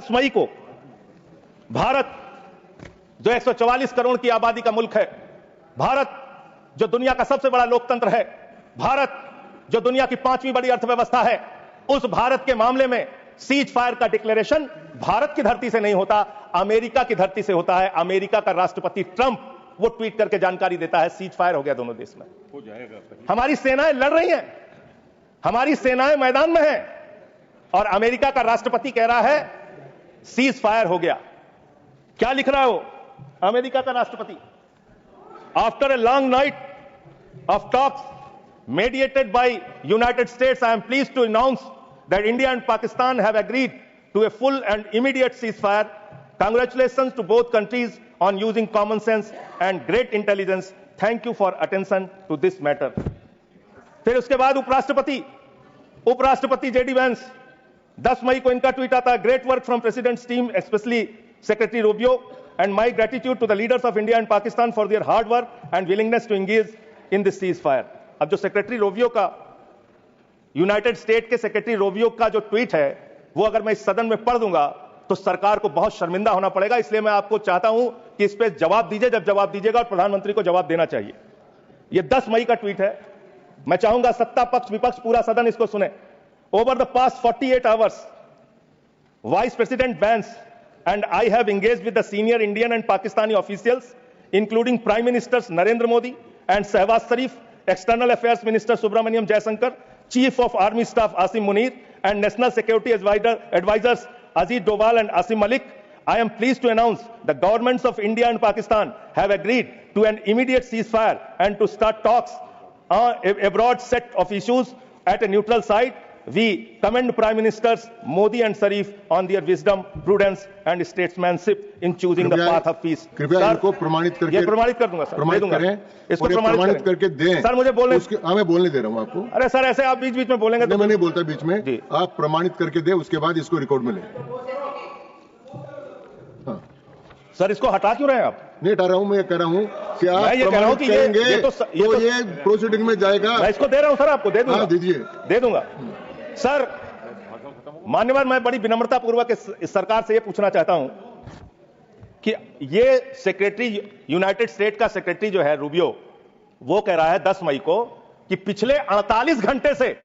10 मई को भारत जो 144 करोड़ की आबादी का मुल्क है, भारत जो दुनिया का सबसे बड़ा लोकतंत्र है, भारत जो दुनिया की 5वीं बड़ी अर्थव्यवस्था है, उस भारत के मामले में सीज फायर का डिक्लेरेशन भारत की धरती से नहीं होता, अमेरिका की धरती से होता है। अमेरिका का राष्ट्रपति ट्रंप वो ट्वीट करके जानकारी देता है सीज फायर हो गया दोनों देश में। हो जाएगा। हमारी सेनाएं लड़ रही हैं, हमारी सेनाएं मैदान में हैं, और अमेरिका का राष्ट्रपति कह रहा है सीज फायर हो गया। क्या लिख रहा है वो अमेरिका का राष्ट्रपति? After a long night of talks mediated by United States, I am pleased to announce that India and Pakistan have agreed to a full and immediate ceasefire. Congratulations to both countries on using common sense and great intelligence. Thank you for attention to this matter. फिर उसके बाद उपराष्ट्रपति JD Vance, 10 मई को इनका tweet आता है, great work from president's team specially secretary Rubio and my gratitude to the leaders of India and Pakistan for their hard work and willingness to engage in this ceasefire. अब जो secretary Rovio का, United state के secretary Rovio का जो tweet है, वो अगर मैं इस सदन में पढ़ दूंगा तो सरकार को बहुत शर्मिंदा होना पड़ेगा। इसलिए मैं आपको चाहता हूं कि इस पे जवाब दीजिए, जब जवाब दीजिएगा, और प्रधानमंत्री को जवाब देना चाहिए। ये 10 मई का ट्वीट है। मैं चाहूंगा सत्ता पक्ष विपक्ष पूरा सदन इसको सुने। Over the past 48 hours vice president Vance and I have engaged with the senior Indian and Pakistani officials, including Prime Ministers Narendra Modi and Shehbaz Sharif, External Affairs Minister Subramaniam Jaishankar, Chief of Army Staff Asim Munir, and National Security Advisors Ajit Doval and Asim Malik. I am pleased to announce the governments of India and Pakistan have agreed to an immediate ceasefire and to start talks on a broad set of issues at a neutral site. We commend Prime Ministers Modi and Sharif on their wisdom, prudence and statesmanship in choosing the path of peace. कृपया इनको प्रमाणित करके, ये प्रमाणित कर दूंगा sir, प्रमाणित करें, इसको प्रमाणित करके दें। सर मुझे बोलने, मैं बोलने दे रहा हूँ आपको। अरे सर ऐसे आप बीच बीच में बोलेंगे तो मैं नहीं बोलता बीच में, आप प्रमाणित करके दें, उसके बाद इसको रिकॉर्ड में लें। सर इसको हटा क्यों रहे हैं आप? नहीं हटा रहा हूँ, मैं कह रहा हूँ कि आप प्रमाणित करेंगे तो ये प्रोसीडिंग में जाएगा। मैं इसको दे रहा हूँ सर, आपको दे दूंगा। दीजिए, दे दूंगा। सर मान्यवर, मैं बड़ी विनम्रता पूर्वक इस सरकार से यह पूछना चाहता हूं कि ये सेक्रेटरी, यूनाइटेड स्टेट का सेक्रेटरी जो है रूबियो, वो कह रहा है 10 मई को कि पिछले 48 घंटे से